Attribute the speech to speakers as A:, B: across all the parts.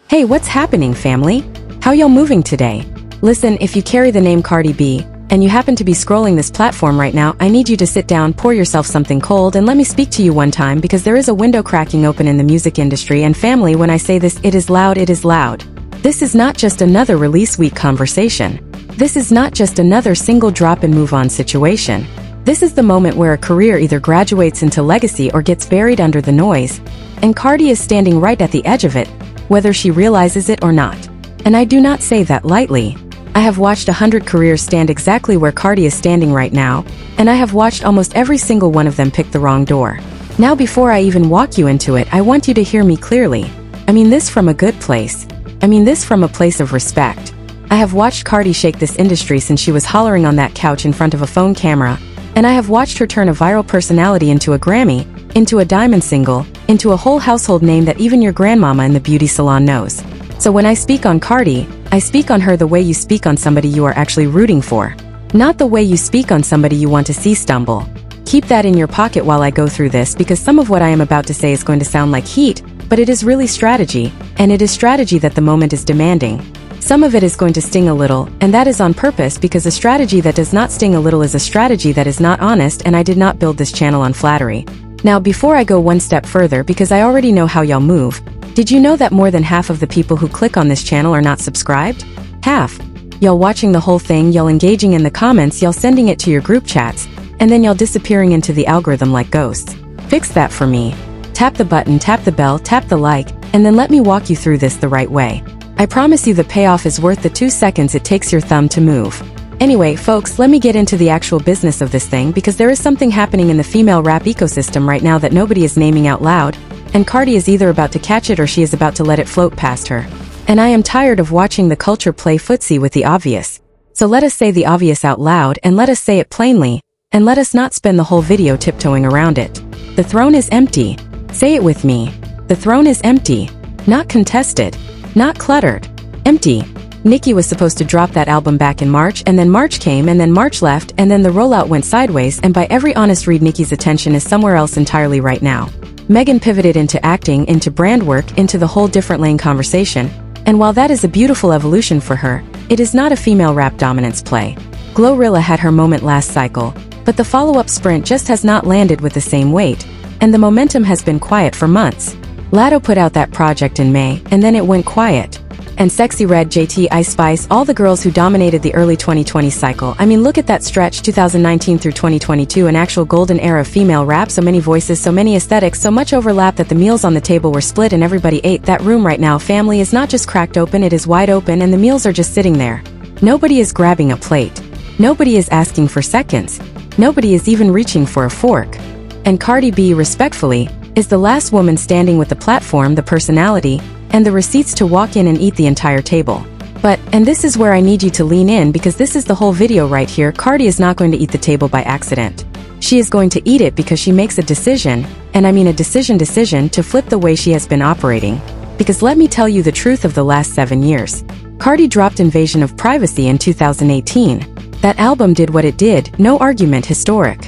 A: Hey, what's happening, family? How y'all moving today? Listen, if you carry the name Cardi B, and you happen to be scrolling this platform right now, I need you to sit down, pour yourself something cold, and let me speak to you one time, because there is a window cracking open in the music industry. And family, when I say this, it is loud, it is loud. This is not just another release week conversation. This is not just another single drop and move on situation. This is the moment where a career either graduates into legacy or gets buried under the noise, and Cardi is standing right at the edge of it, whether she realizes it or not. And I do not say that lightly. I have watched 100 careers stand exactly where Cardi is standing right now, and I have watched almost every single one of them pick the wrong door. Now, before I even walk you into it, I want you to hear me clearly. I mean this from a good place. I mean this from a place of respect. I have watched Cardi shake this industry since she was hollering on that couch in front of a phone camera, and I have watched her turn a viral personality into a Grammy, into a diamond single, into a whole household name that even your grandmama in the beauty salon knows. So when I speak on Cardi, I speak on her the way you speak on somebody you are actually rooting for, not the way you speak on somebody you want to see stumble. Keep that in your pocket while I go through this, because some of what I am about to say is going to sound like heat, but it is really strategy, and it is strategy that the moment is demanding. Some of it is going to sting a little, and that is on purpose, because a strategy that does not sting a little is a strategy that is not honest, and I did not build this channel on flattery. Now, before I go one step further, because I already know how y'all move, did you know that more than half of the people who click on this channel are not subscribed? Half. Y'all watching the whole thing, y'all engaging in the comments, y'all sending it to your group chats, and then y'all disappearing into the algorithm like ghosts. Fix that for me. Tap the button, tap the bell, tap the like, and then let me walk you through this the right way. I promise you the payoff is worth the 2 seconds it takes your thumb to move. Anyway, folks, let me get into the actual business of this thing, because there is something happening in the female rap ecosystem right now that nobody is naming out loud, and Cardi is either about to catch it or she is about to let it float past her. And I am tired of watching the culture play footsie with the obvious. So let us say the obvious out loud, and let us say it plainly, and let us not spend the whole video tiptoeing around it. The throne is empty. Say it with me. The throne is empty. Not contested. Not cluttered. Empty. Nicki was supposed to drop that album back in March, and then March came, and then March left, and then the rollout went sideways, and by every honest read, Nicki's attention is somewhere else entirely right now. Megan pivoted into acting, into brand work, into the whole different lane conversation, and while that is a beautiful evolution for her, it is not a female rap dominance play. Glorilla had her moment last cycle, but the follow-up sprint just has not landed with the same weight, and the momentum has been quiet for months. Latto put out that project in May, and then it went quiet. And Sexy Red, JT, Ice Spice, all the girls who dominated the early 2020 cycle. I mean, look at that stretch, 2019 through 2022, an actual golden era of female rap, so many voices, so many aesthetics, so much overlap that the meals on the table were split and everybody ate. That room right now, family, is not just cracked open, it is wide open, and the meals are just sitting there. Nobody is grabbing a plate. Nobody is asking for seconds. Nobody is even reaching for a fork. And Cardi B, respectfully, is the last woman standing with the platform, the personality, and the receipts to walk in and eat the entire table. But, and this is where I need you to lean in, because this is the whole video right here, Cardi is not going to eat the table by accident. She is going to eat it because she makes a decision, and I mean a decision to flip the way she has been operating. Because let me tell you the truth of the last 7 years. Cardi dropped Invasion of Privacy in 2018. That album did what it did, no argument, historic.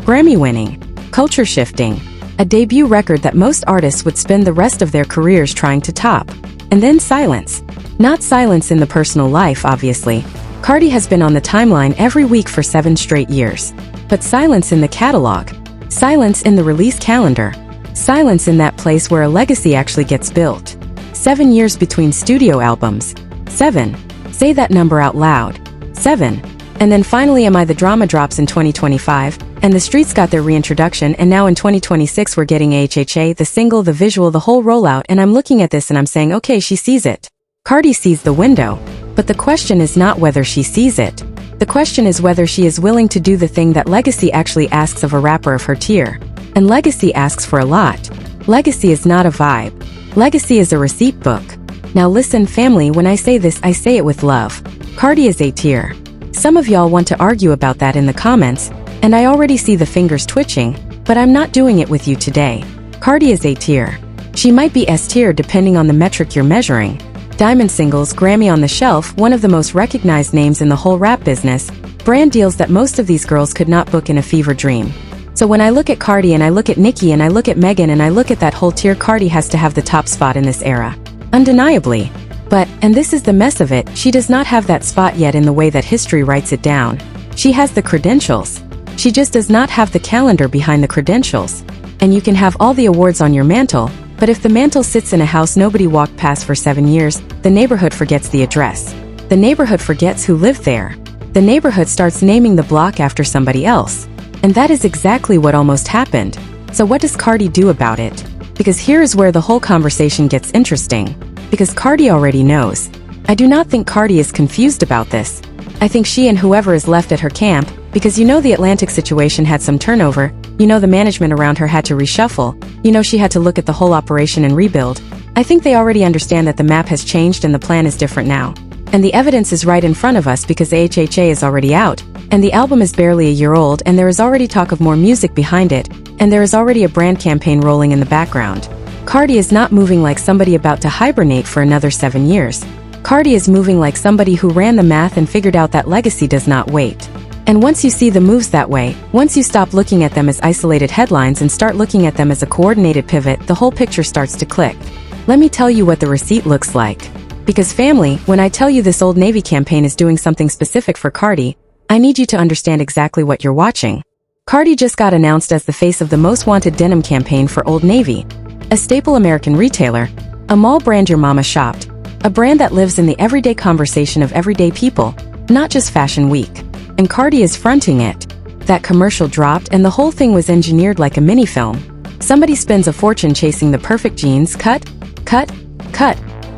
A: Grammy winning. Culture shifting. A debut record that most artists would spend the rest of their careers trying to top. And then silence. Not silence in the personal life, obviously. Cardi has been on the timeline every week for 7 straight years. But silence in the catalog. Silence in the release calendar. Silence in that place where a legacy actually gets built. 7 years between studio albums. 7. Say that number out loud. 7. And then finally Am I the Drama drops in 2025, and the streets got their reintroduction, and now in 2026 we're getting AHHA, the single, the visual, the whole rollout, and I'm looking at this and I'm saying, okay, she sees it. Cardi sees the window. But the question is not whether she sees it. The question is whether she is willing to do the thing that legacy actually asks of a rapper of her tier. And legacy asks for a lot. Legacy is not a vibe. Legacy is a receipt book. Now listen, family, when I say this, I say it with love. Cardi is A tier. Some of y'all want to argue about that in the comments, and I already see the fingers twitching, but I'm not doing it with you today. Cardi is A tier. She might be S tier depending on the metric you're measuring. Diamond singles, Grammy on the shelf, one of the most recognized names in the whole rap business, brand deals that most of these girls could not book in a fever dream. So when I look at Cardi and I look at Nicki and I look at Megan and I look at that whole tier, Cardi has to have the top spot in this era. Undeniably. But, and this is the mess of it, she does not have that spot yet in the way that history writes it down. She has the credentials. She just does not have the calendar behind the credentials. And you can have all the awards on your mantle, but if the mantle sits in a house nobody walked past for 7 years, the neighborhood forgets the address. The neighborhood forgets who lived there. The neighborhood starts naming the block after somebody else. And that is exactly what almost happened. So what does Cardi do about it? Because here is where the whole conversation gets interesting. Because Cardi already knows. I do not think Cardi is confused about this. I think she and whoever is left at her camp, because you know the Atlantic situation had some turnover, you know the management around her had to reshuffle, you know she had to look at the whole operation and rebuild. I think they already understand that the map has changed and the plan is different now. And the evidence is right in front of us because AHHA is already out, and the album is barely a year old and there is already talk of more music behind it, and there is already a brand campaign rolling in the background. Cardi is not moving like somebody about to hibernate for another 7 years. Cardi is moving like somebody who ran the math and figured out that legacy does not wait. And once you see the moves that way, once you stop looking at them as isolated headlines and start looking at them as a coordinated pivot, the whole picture starts to click. Let me tell you what the receipt looks like. Because family, when I tell you this Old Navy campaign is doing something specific for Cardi, I need you to understand exactly what you're watching. Cardi just got announced as the face of the most wanted denim campaign for Old Navy, a staple American retailer, a mall brand your mama shopped, a brand that lives in the everyday conversation of everyday people, not just Fashion Week. And Cardi is fronting it. That commercial dropped and the whole thing was engineered like a mini-film. Somebody spends a fortune chasing the perfect jeans, cut.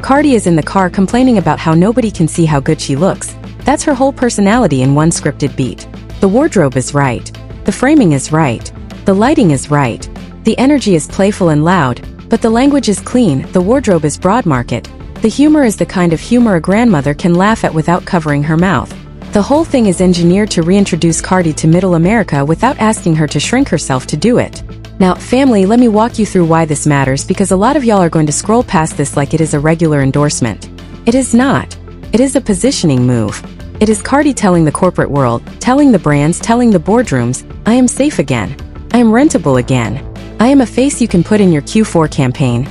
A: Cardi is in the car complaining about how nobody can see how good she looks. That's her whole personality in one scripted beat. The wardrobe is right. The framing is right. The lighting is right. The energy is playful and loud, but the language is clean, the wardrobe is broad market. The humor is the kind of humor a grandmother can laugh at without covering her mouth. The whole thing is engineered to reintroduce Cardi to middle America without asking her to shrink herself to do it. Now, family, let me walk you through why this matters because a lot of y'all are going to scroll past this like it is a regular endorsement. It is not. It is a positioning move. It is Cardi telling the corporate world, telling the brands, telling the boardrooms, I am safe again. I am rentable again. I am a face you can put in your Q4 campaign.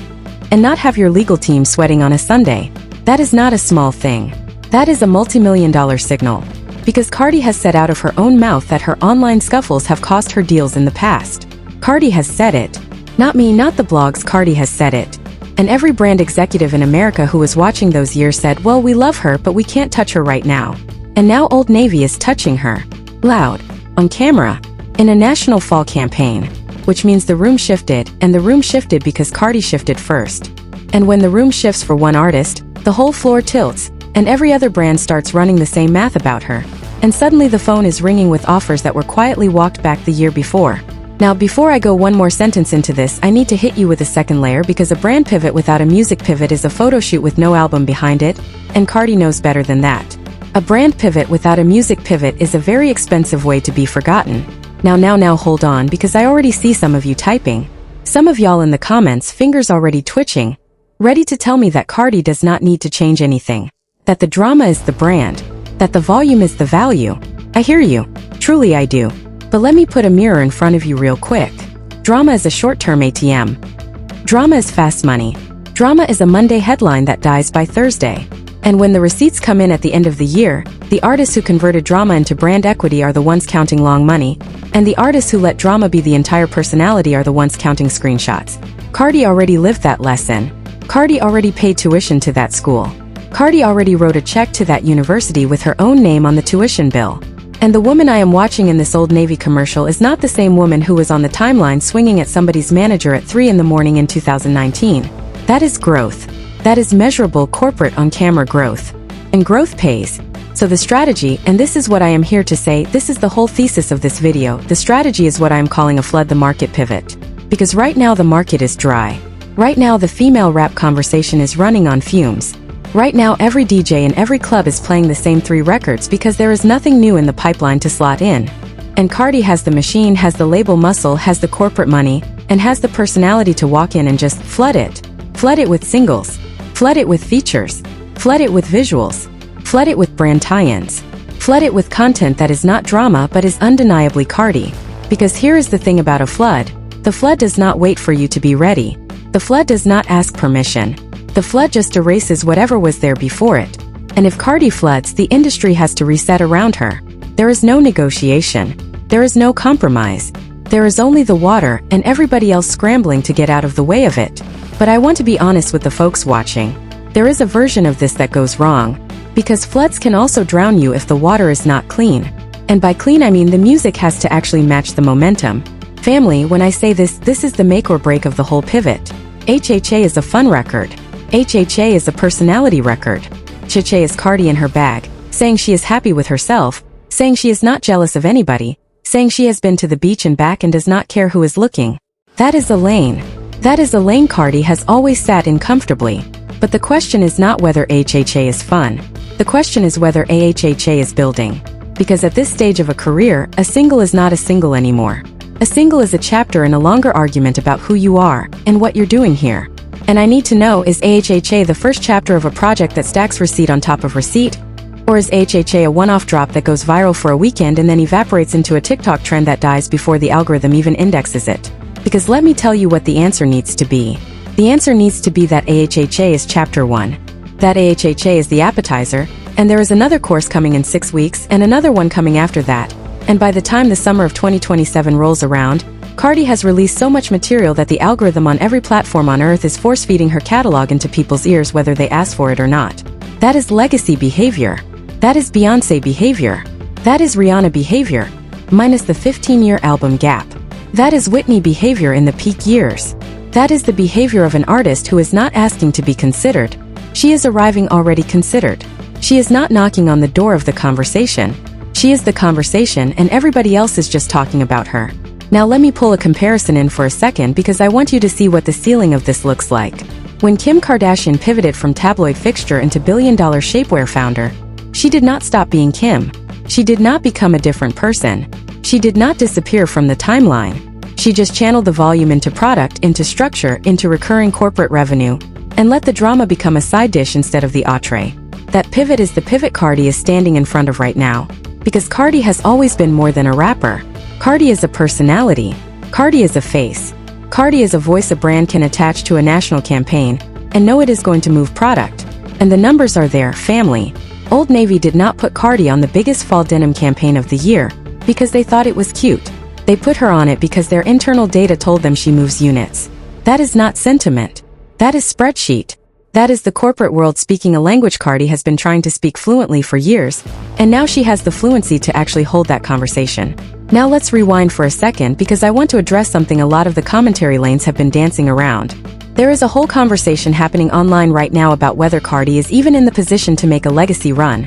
A: And not have your legal team sweating on a Sunday. That is not a small thing. That is a multi-million-dollar signal. Because Cardi has said out of her own mouth that her online scuffles have cost her deals in the past. Cardi has said it. Not me, not the blogs, Cardi has said it. And every brand executive in America who was watching those years said, well, we love her, but we can't touch her right now. And now Old Navy is touching her. Loud. On camera. In a national fall campaign. Which means the room shifted, and the room shifted because Cardi shifted first. And when the room shifts for one artist, the whole floor tilts, and every other brand starts running the same math about her. And suddenly the phone is ringing with offers that were quietly walked back the year before. Now, before I go one more sentence into this, I need to hit you with a second layer because a brand pivot without a music pivot is a photo shoot with no album behind it, and Cardi knows better than that. A brand pivot without a music pivot is a very expensive way to be forgotten. Now hold on because I already see some of you typing. Some of y'all in the comments, fingers already twitching, ready to tell me that Cardi does not need to change anything. That the drama is the brand. That the volume is the value. I hear you. Truly I do. But let me put a mirror in front of you real quick. Drama is a short-term ATM. Drama is fast money. Drama is a Monday headline that dies by Thursday. And when the receipts come in at the end of the year, the artists who converted drama into brand equity are the ones counting long money, and the artists who let drama be the entire personality are the ones counting screenshots. Cardi already lived that lesson. Cardi already paid tuition to that school. Cardi already wrote a check to that university with her own name on the tuition bill. And the woman I am watching in this Old Navy commercial is not the same woman who was on the timeline swinging at somebody's manager at 3 in the morning in 2019. That is growth. That is measurable corporate on-camera growth. And growth pays. So the strategy, and this is what I am here to say, this is the whole thesis of this video, the strategy is what I am calling a flood the market pivot. Because right now the market is dry. Right now the female rap conversation is running on fumes. Right now every DJ in every club is playing the same 3 records because there is nothing new in the pipeline to slot in. And Cardi has the machine, has the label muscle, has the corporate money, and has the personality to walk in and just flood it. Flood it with singles. Flood it with features. Flood it with visuals. Flood it with brand tie-ins. Flood it with content that is not drama but is undeniably Cardi. Because here is the thing about a flood. The flood does not wait for you to be ready. The flood does not ask permission. The flood just erases whatever was there before it. And if Cardi floods, the industry has to reset around her. There is no negotiation. There is no compromise. There is only the water and everybody else scrambling to get out of the way of it. But I want to be honest with the folks watching. There is a version of this that goes wrong. Because floods can also drown you if the water is not clean. And by clean I mean the music has to actually match the momentum. Family, when I say this, this is the make or break of the whole pivot. HHA is a fun record. HHA is a personality record. HHA is Cardi in her bag, saying she is happy with herself, saying she is not jealous of anybody, saying she has been to the beach and back and does not care who is looking. That is a lane. That is a lane Cardi has always sat in comfortably. But the question is not whether HHA is fun. The question is whether AHHA is building. Because at this stage of a career, a single is not a single anymore. A single is a chapter in a longer argument about who you are and what you're doing here. And I need to know, is AHHA the first chapter of a project that stacks receipt on top of receipt? Or is AHHA a one-off drop that goes viral for a weekend and then evaporates into a TikTok trend that dies before the algorithm even indexes it? Because let me tell you what the answer needs to be. The answer needs to be that AHHA is chapter 1. That AHHA is the appetizer, and there is another course coming in 6 weeks and another one coming after that. And by the time the summer of 2027 rolls around, Cardi has released so much material that the algorithm on every platform on earth is force-feeding her catalog into people's ears whether they ask for it or not. That is legacy behavior. That is Beyoncé behavior. That is Rihanna behavior, minus the 15-year album gap. That is Whitney behavior in the peak years. That is the behavior of an artist who is not asking to be considered. She is arriving already considered. She is not knocking on the door of the conversation. She is the conversation and everybody else is just talking about her. Now let me pull a comparison in for a second because I want you to see what the ceiling of this looks like. When Kim Kardashian pivoted from tabloid fixture into billion-dollar shapewear founder, she did not stop being Kim. She did not become a different person. She did not disappear from the timeline. She just channeled the volume into product, into structure, into recurring corporate revenue, and let the drama become a side dish instead of the entree. That pivot is the pivot Cardi is standing in front of right now. Because Cardi has always been more than a rapper. Cardi is a personality. Cardi is a face. Cardi is a voice a brand can attach to a national campaign, and know it is going to move product. And the numbers are there, family. Old Navy did not put Cardi on the biggest fall denim campaign of the year, because they thought it was cute. They put her on it because their internal data told them she moves units. That is not sentiment. That is spreadsheet. That is the corporate world speaking a language Cardi has been trying to speak fluently for years, and now she has the fluency to actually hold that conversation. Now let's rewind for a second because I want to address something a lot of the commentary lanes have been dancing around. There is a whole conversation happening online right now about whether Cardi is even in the position to make a legacy run.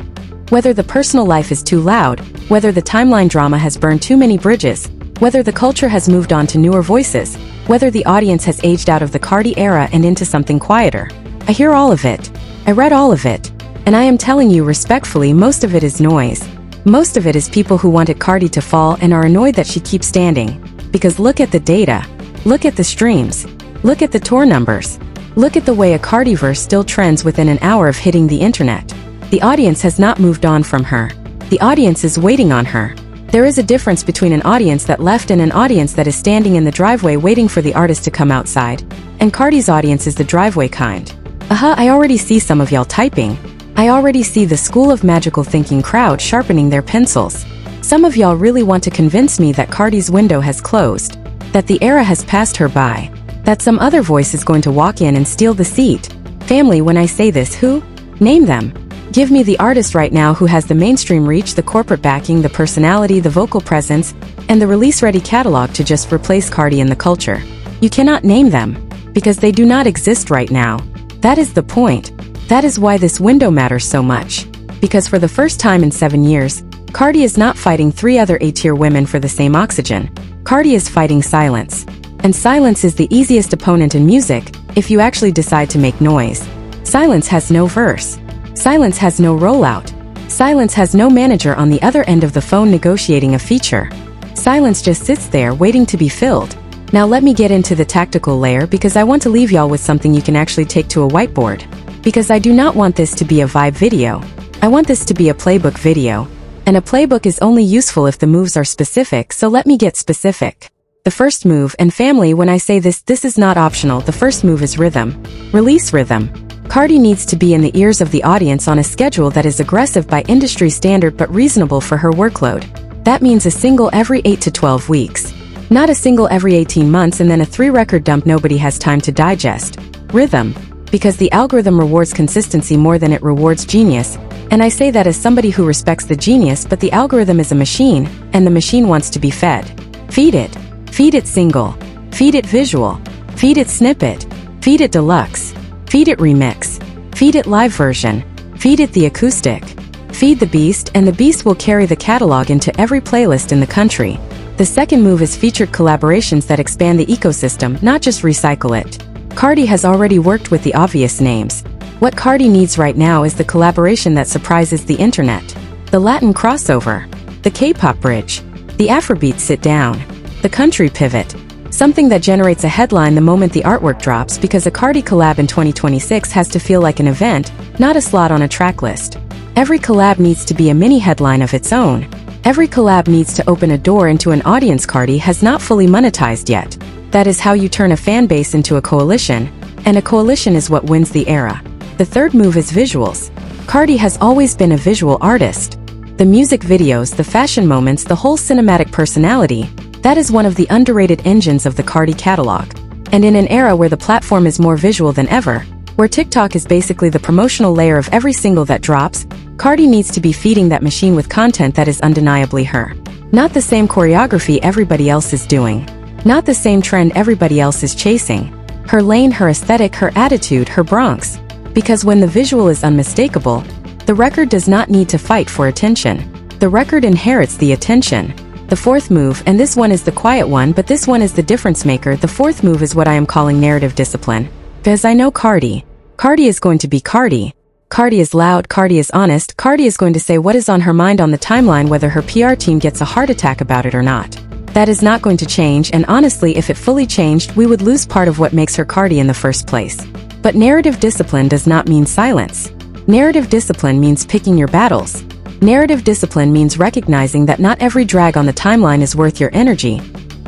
A: Whether the personal life is too loud, whether the timeline drama has burned too many bridges, whether the culture has moved on to newer voices, whether the audience has aged out of the Cardi era and into something quieter. I hear all of it. I read all of it. And I am telling you respectfully, most of it is noise. Most of it is people who wanted Cardi to fall and are annoyed that she keeps standing. Because look at the data. Look at the streams. Look at the tour numbers. Look at the way a Cardiverse still trends within an hour of hitting the internet. The audience has not moved on from her. The audience is waiting on her. There is a difference between an audience that left and an audience that is standing in the driveway waiting for the artist to come outside. And Cardi's audience is the driveway kind. I already see some of y'all typing. I already see the School of Magical Thinking crowd sharpening their pencils. Some of y'all really want to convince me that Cardi's window has closed, that the era has passed her by, that some other voice is going to walk in and steal the seat. Family, when I say this, who? Name them. Give me the artist right now who has the mainstream reach, the corporate backing, the personality, the vocal presence, and the release-ready catalog to just replace Cardi in the culture. You cannot name them, because they do not exist right now. That is the point. That is why this window matters so much. Because for the first time in 7 years, Cardi is not fighting 3 other A-tier women for the same oxygen. Cardi is fighting silence. And silence is the easiest opponent in music, if you actually decide to make noise. Silence has no verse. Silence has no rollout. Silence has no manager on the other end of the phone negotiating a feature. Silence just sits there waiting to be filled. Now let me get into the tactical layer because I want to leave y'all with something you can actually take to a whiteboard. Because I do not want this to be a vibe video. I want this to be a playbook video. And a playbook is only useful if the moves are specific, so let me get specific. The first move, and family, when I say this is not optional, the first move is rhythm. Release rhythm. Cardi needs to be in the ears of the audience on a schedule that is aggressive by industry standard but reasonable for her workload. That means a single every 8 to 12 weeks. Not a single every 18 months and then a 3-record dump nobody has time to digest. Rhythm. Because the algorithm rewards consistency more than it rewards genius, and I say that as somebody who respects the genius, but the algorithm is a machine, and the machine wants to be fed. Feed it. Feed it single. Feed it visual. Feed it snippet. Feed it deluxe. Feed it remix. Feed it live version. Feed it the acoustic. Feed the beast, and the beast will carry the catalog into every playlist in the country. The second move is featured collaborations that expand the ecosystem, not just recycle it. Cardi has already worked with the obvious names. What Cardi needs right now is the collaboration that surprises the internet. The Latin crossover. The K-pop bridge. The Afrobeat sit down. The country pivot. Something that generates a headline the moment the artwork drops, because a Cardi collab in 2026 has to feel like an event, not a slot on a track list. Every collab needs to be a mini headline of its own. Every collab needs to open a door into an audience Cardi has not fully monetized yet. That is how you turn a fan base into a coalition, and a coalition is what wins the era. The third move is visuals. Cardi has always been a visual artist. The music videos, the fashion moments, the whole cinematic personality, that is one of the underrated engines of the Cardi catalog. And in an era where the platform is more visual than ever, where TikTok is basically the promotional layer of every single that drops, Cardi needs to be feeding that machine with content that is undeniably her. Not the same choreography everybody else is doing. Not the same trend everybody else is chasing. Her lane, her aesthetic, her attitude, her Bronx. Because when the visual is unmistakable, the record does not need to fight for attention. The record inherits the attention. The fourth move, and this one is the quiet one, but this one is the difference maker. The fourth move is what I am calling narrative discipline. Because I know Cardi. Cardi is going to be Cardi. Cardi is loud, Cardi is honest, Cardi is going to say what is on her mind on the timeline whether her PR team gets a heart attack about it or not. That is not going to change, and honestly if it fully changed we would lose part of what makes her Cardi in the first place. But narrative discipline does not mean silence. Narrative discipline means picking your battles. Narrative discipline means recognizing that not every drag on the timeline is worth your energy,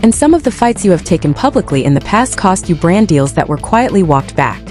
A: and some of the fights you have taken publicly in the past cost you brand deals that were quietly walked back.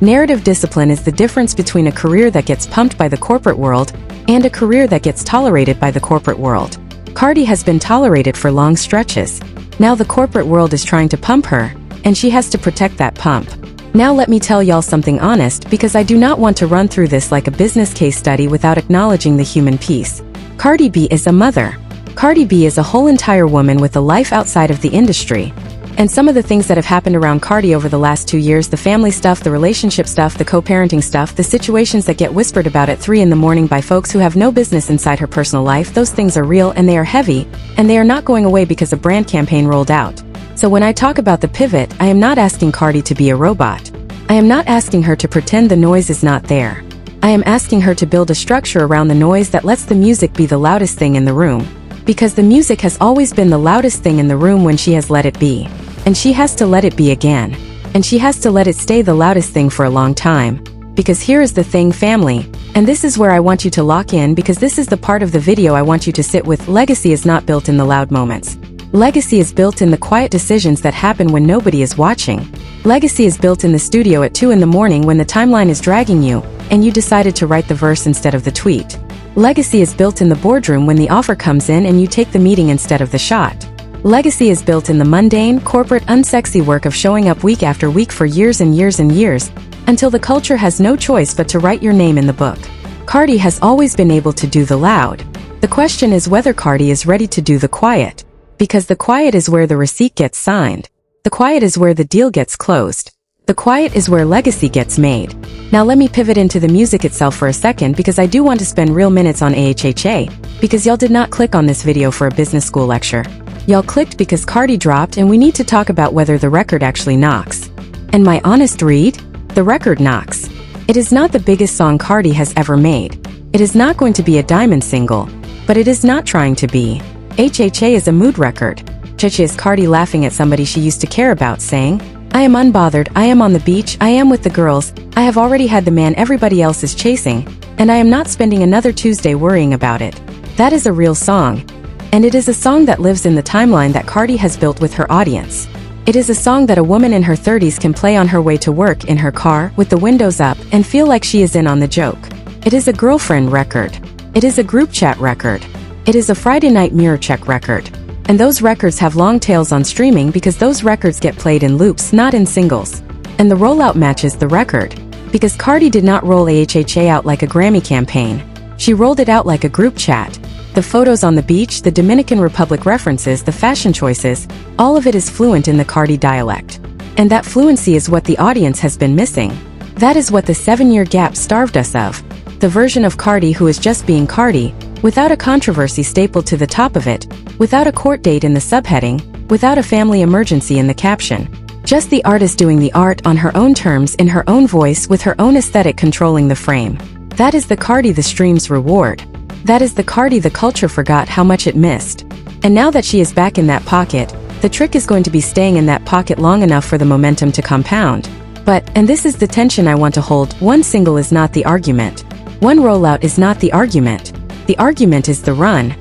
A: Narrative discipline is the difference between a career that gets pumped by the corporate world and a career that gets tolerated by the corporate world. Cardi has been tolerated for long stretches. Now the corporate world is trying to pump her, and she has to protect that pump. Now let me tell y'all something honest, because I do not want to run through this like a business case study without acknowledging the human piece. Cardi B is a mother. Cardi B is a whole entire woman with a life outside of the industry. And some of the things that have happened around Cardi over the last 2 years, the family stuff, the relationship stuff, the co-parenting stuff, the situations that get whispered about at 3 in the morning by folks who have no business inside her personal life, those things are real and they are heavy, and they are not going away because a brand campaign rolled out. So when I talk about the pivot, I am not asking Cardi to be a robot. I am not asking her to pretend the noise is not there. I am asking her to build a structure around the noise that lets the music be the loudest thing in the room. Because the music has always been the loudest thing in the room when she has let it be. And she has to let it be again. And she has to let it stay the loudest thing for a long time. Because here is the thing, family, and this is where I want you to lock in, because this is the part of the video I want you to sit with. Legacy is not built in the loud moments. Legacy is built in the quiet decisions that happen when nobody is watching. Legacy is built in the studio at 2 in the morning when the timeline is dragging you, and you decided to write the verse instead of the tweet. Legacy is built in the boardroom when the offer comes in and you take the meeting instead of the shot. Legacy is built in the mundane, corporate, unsexy work of showing up week after week for years and years and years, until the culture has no choice but to write your name in the book. Cardi has always been able to do the loud. The question is whether Cardi is ready to do the quiet. Because the quiet is where the receipt gets signed. The quiet is where the deal gets closed. The quiet is where legacy gets made. Now let me pivot into the music itself for a second, because I do want to spend real minutes on AHHA, because y'all did not click on this video for a business school lecture. Y'all clicked because Cardi dropped, and we need to talk about whether the record actually knocks. And my honest read? The record knocks. It is not the biggest song Cardi has ever made. It is not going to be a diamond single, but it is not trying to be. HHA is a mood record. Chichi is Cardi laughing at somebody she used to care about, saying, I am unbothered, I am on the beach, I am with the girls, I have already had the man everybody else is chasing, and I am not spending another Tuesday worrying about it. That is a real song. And it is a song that lives in the timeline that Cardi has built with her audience. It is a song that a woman in her 30s can play on her way to work in her car with the windows up and feel like she is in on the joke. It is a girlfriend record. It is a group chat record. It is a Friday night mirror check record. And those records have long tails on streaming because those records get played in loops, not in singles. And the rollout matches the record. Because Cardi did not roll AHHA out like a Grammy campaign. She rolled it out like a group chat. The photos on the beach, the Dominican Republic references, the fashion choices, all of it is fluent in the Cardi dialect. And that fluency is what the audience has been missing. That is what the 7-year gap starved us of. The version of Cardi who is just being Cardi, without a controversy stapled to the top of it, without a court date in the subheading, without a family emergency in the caption. Just the artist doing the art on her own terms in her own voice with her own aesthetic controlling the frame. That is the Cardi the streams reward. That is the Cardi the culture forgot how much it missed. And now that she is back in that pocket, the trick is going to be staying in that pocket long enough for the momentum to compound. But, and this is the tension I want to hold, one single is not the argument. One rollout is not the argument. The argument is the run.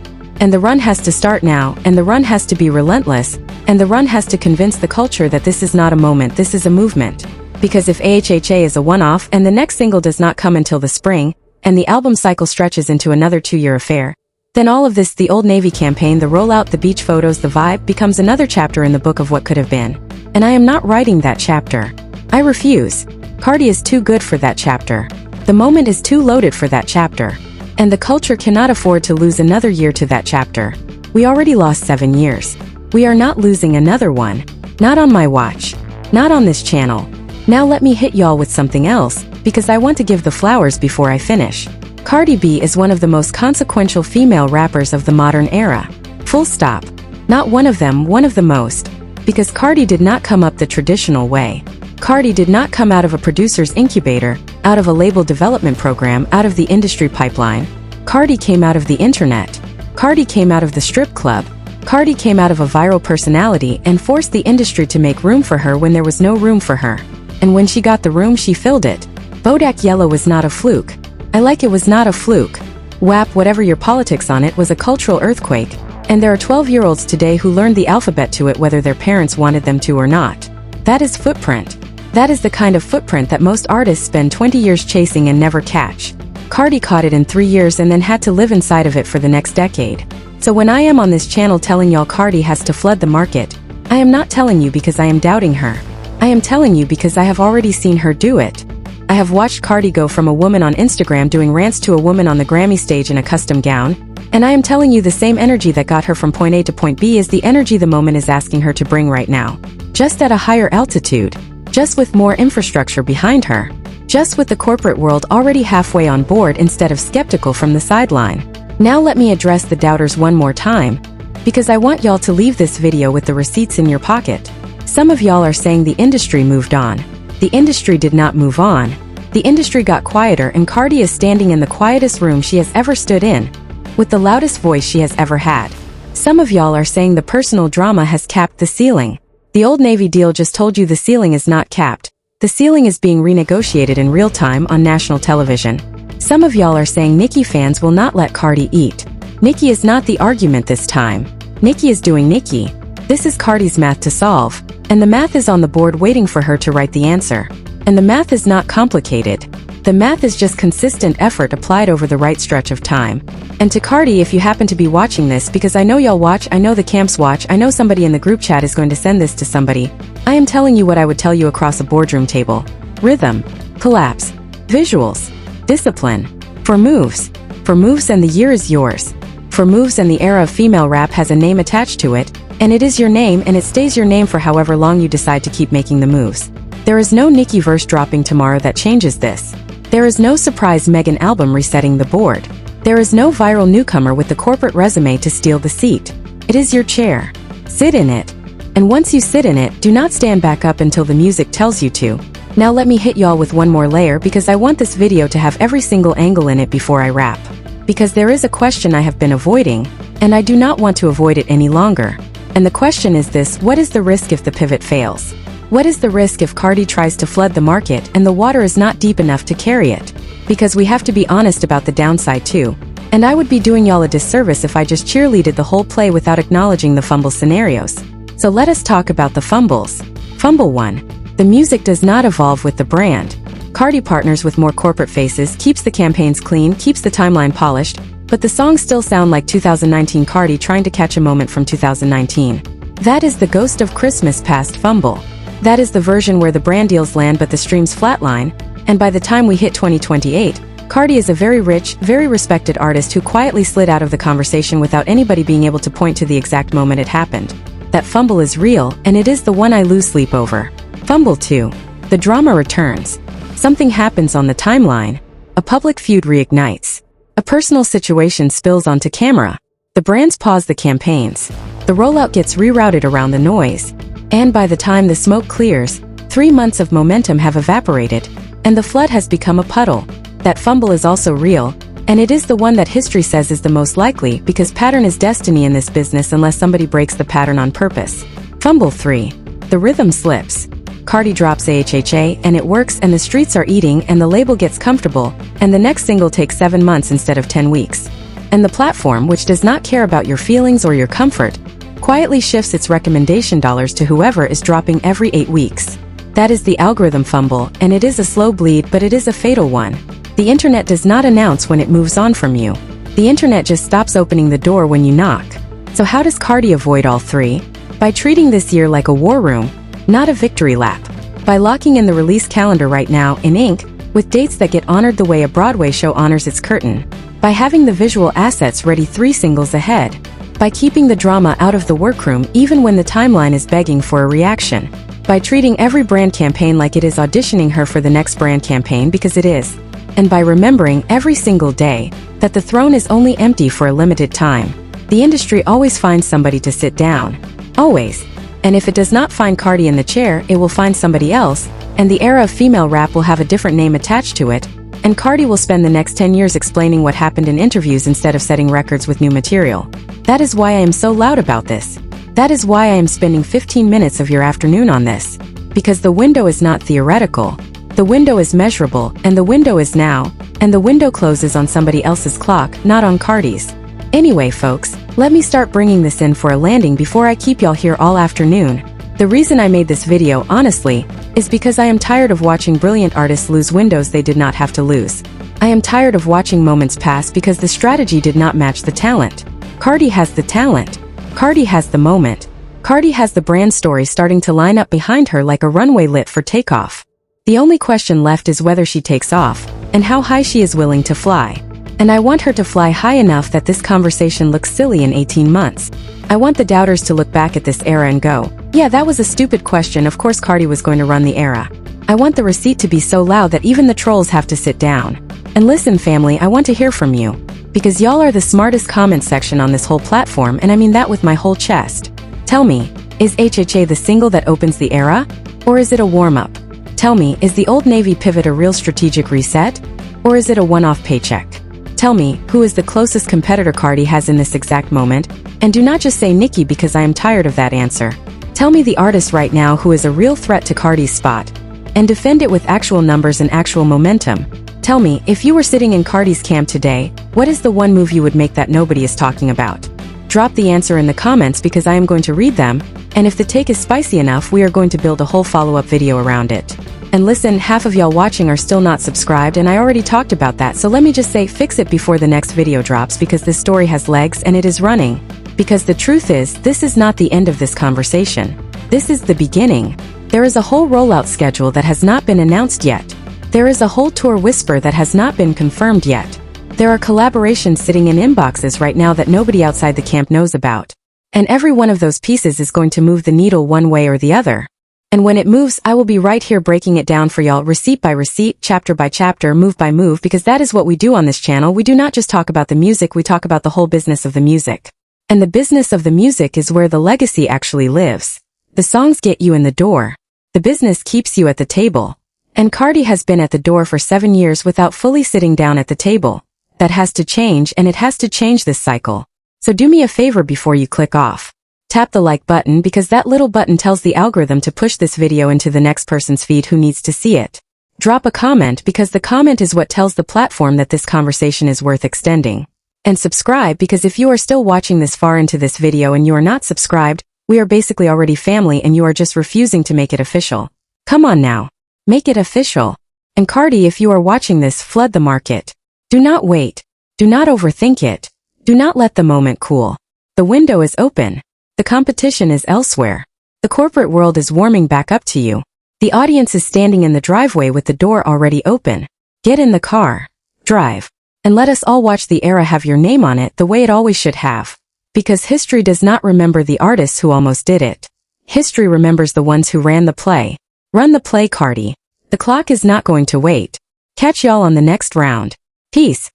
A: And the run has to start now, and the run has to be relentless, and the run has to convince the culture that this is not a moment, this is a movement. Because if AHHA is a one-off and the next single does not come until the spring, and the album cycle stretches into another 2-year affair, then all of this, the Old Navy campaign, the rollout, the beach photos, the vibe, becomes another chapter in the book of what could have been. And I am not writing that chapter. I refuse. Cardi is too good for that chapter. The moment is too loaded for that chapter. And the culture cannot afford to lose another year to that chapter. We already lost 7 years. We are not losing another one. Not on my watch. Not on this channel. Now let me hit y'all with something else, because I want to give the flowers before I finish. Cardi B is one of the most consequential female rappers of the modern era. Full stop. Not one of them, one of the most. Because Cardi did not come up the traditional way. Cardi did not come out of a producer's incubator, out of a label development program, out of the industry pipeline. Cardi came out of the internet. Cardi came out of the strip club. Cardi came out of a viral personality and forced the industry to make room for her when there was no room for her. And when she got the room, she filled it. Bodak Yellow was not a fluke. I like it was not a fluke. WAP, whatever your politics on it, was a cultural earthquake. And there are 12-year-olds today who learned the alphabet to it whether their parents wanted them to or not. That is footprint. That is the kind of footprint that most artists spend 20 years chasing and never catch. Cardi caught it in 3 years and then had to live inside of it for the next decade. So when I am on this channel telling y'all Cardi has to flood the market, I am not telling you because I am doubting her. I am telling you because I have already seen her do it. I have watched Cardi go from a woman on Instagram doing rants to a woman on the Grammy stage in a custom gown, and I am telling you the same energy that got her from point A to point B is the energy the moment is asking her to bring right now. Just at a higher altitude. Just with more infrastructure behind her. Just with the corporate world already halfway on board instead of skeptical from the sideline. Now let me address the doubters one more time, because I want y'all to leave this video with the receipts in your pocket. Some of y'all are saying the industry moved on. The industry did not move on. The industry got quieter and Cardi is standing in the quietest room she has ever stood in, with the loudest voice she has ever had. Some of y'all are saying the personal drama has capped the ceiling. The Old Navy deal just told you the ceiling is not capped. The ceiling is being renegotiated in real time on national television. Some of y'all are saying Nicki fans will not let Cardi eat. Nicki is not the argument this time. Nicki is doing Nicki. This is Cardi's math to solve. And the math is on the board waiting for her to write the answer. And the math is not complicated. The math is just consistent effort applied over the right stretch of time. And to Cardi, if you happen to be watching this, because I know y'all watch, I know the camps watch, I know somebody in the group chat is going to send this to somebody, I am telling you what I would tell you across a boardroom table. Rhythm. Collapse. Visuals. Discipline. For moves. For moves, and the year is yours. For moves, and the era of female rap has a name attached to it, and it is your name and it stays your name for however long you decide to keep making the moves. There is no Nicki verse dropping tomorrow that changes this. There is no surprise Megan album resetting the board. There is no viral newcomer with the corporate resume to steal the seat. It is your chair. Sit in it. And once you sit in it, do not stand back up until the music tells you to. Now let me hit y'all with one more layer because I want this video to have every single angle in it before I wrap. Because there is a question I have been avoiding, and I do not want to avoid it any longer. And the question is this: what is the risk if the pivot fails? What is the risk if Cardi tries to flood the market and the water is not deep enough to carry it? Because we have to be honest about the downside too. And I would be doing y'all a disservice if I just cheerleaded the whole play without acknowledging the fumble scenarios. So let us talk about the fumbles. Fumble 1. The music does not evolve with the brand. Cardi partners with more corporate faces, keeps the campaigns clean, keeps the timeline polished, but the songs still sound like 2019 Cardi trying to catch a moment from 2019. That is the ghost of Christmas past fumble. That is the version where the brand deals land but the streams flatline, and by the time we hit 2028, Cardi is a very rich, very respected artist who quietly slid out of the conversation without anybody being able to point to the exact moment it happened. That fumble is real, and it is the one I lose sleep over. Fumble 2. The drama returns. Something happens on the timeline. A public feud reignites. A personal situation spills onto camera. The brands pause the campaigns. The rollout gets rerouted around the noise. And by the time the smoke clears, 3 months of momentum have evaporated, and the flood has become a puddle. That fumble is also real, and it is the one that history says is the most likely because pattern is destiny in this business unless somebody breaks the pattern on purpose. Fumble 3. The rhythm slips. Cardi drops AHHA and it works and the streets are eating and the label gets comfortable, and the next single takes 7 months instead of 10 weeks. And the platform, which does not care about your feelings or your comfort, quietly shifts its recommendation dollars to whoever is dropping every 8 weeks. That is the algorithm fumble, and it is a slow bleed, but it is a fatal one. The internet does not announce when it moves on from you. The internet just stops opening the door when you knock. So how does Cardi avoid all 3? By treating this year like a war room, not a victory lap. By locking in the release calendar right now in ink, with dates that get honored the way a Broadway show honors its curtain. By having the visual assets ready 3 singles ahead. By keeping the drama out of the workroom even when the timeline is begging for a reaction. By treating every brand campaign like it is auditioning her for the next brand campaign because it is. And by remembering every single day that the throne is only empty for a limited time. The industry always finds somebody to sit down. Always. And if it does not find Cardi in the chair, it will find somebody else, and the era of female rap will have a different name attached to it, and Cardi will spend the next 10 years explaining what happened in interviews instead of setting records with new material. That is why I am so loud about this. That is why I am spending 15 minutes of your afternoon on this. Because the window is not theoretical. The window is measurable, and the window is now, and the window closes on somebody else's clock, not on Cardi's. Anyway, folks, let me start bringing this in for a landing before I keep y'all here all afternoon. The reason I made this video, honestly, is because I am tired of watching brilliant artists lose windows they did not have to lose. I am tired of watching moments pass because the strategy did not match the talent. Cardi has the talent. Cardi has the moment. Cardi has the brand story starting to line up behind her like a runway lit for takeoff. The only question left is whether she takes off, and how high she is willing to fly. And I want her to fly high enough that this conversation looks silly in 18 months. I want the doubters to look back at this era and go, yeah, that was a stupid question, of course Cardi was going to run the era. I want the receipt to be so loud that even the trolls have to sit down. And listen, family, I want to hear from you. Because y'all are the smartest comment section on this whole platform, and I mean that with my whole chest. Tell me, is HHA the single that opens the era? Or is it a warm-up? Tell me, is the Old Navy pivot a real strategic reset? Or is it a one-off paycheck? Tell me, who is the closest competitor Cardi has in this exact moment? And do not just say Nicki because I am tired of that answer. Tell me the artist right now who is a real threat to Cardi's spot. And defend it with actual numbers and actual momentum. Tell me, if you were sitting in Cardi's camp today, what is the one move you would make that nobody is talking about? Drop the answer in the comments because I am going to read them, and if the take is spicy enough, we are going to build a whole follow-up video around it. And listen, half of y'all watching are still not subscribed, and I already talked about that, so let me just say, fix it before the next video drops because this story has legs and it is running. Because the truth is, this is not the end of this conversation. This is the beginning. There is a whole rollout schedule that has not been announced yet. There is a whole tour whisper that has not been confirmed yet. There are collaborations sitting in inboxes right now that nobody outside the camp knows about. And every one of those pieces is going to move the needle one way or the other. And when it moves, I will be right here breaking it down for y'all receipt by receipt, chapter by chapter, move by move, because that is what we do on this channel. We do not just talk about the music, we talk about the whole business of the music. And the business of the music is where the legacy actually lives. The songs get you in the door. The business keeps you at the table. And Cardi has been at the door for 7 years without fully sitting down at the table. That has to change, and it has to change this cycle. So do me a favor before you click off. Tap the like button because that little button tells the algorithm to push this video into the next person's feed who needs to see it. Drop a comment because the comment is what tells the platform that this conversation is worth extending. And subscribe because if you are still watching this far into this video and you are not subscribed, We are basically already family and you are just refusing to make it official. Come on now. Make it official. And Cardi, if you are watching this, flood the market. Do not wait. Do not overthink it. Do not let the moment cool. The window is open. The competition is elsewhere. The corporate world is warming back up to you. The audience is standing in the driveway with the door already open. Get in the car. Drive. And let us all watch the era have your name on it the way it always should have. Because history does not remember the artists who almost did it. History remembers the ones who ran the play. Run the play, Cardi. The clock is not going to wait. Catch y'all on the next round. Peace.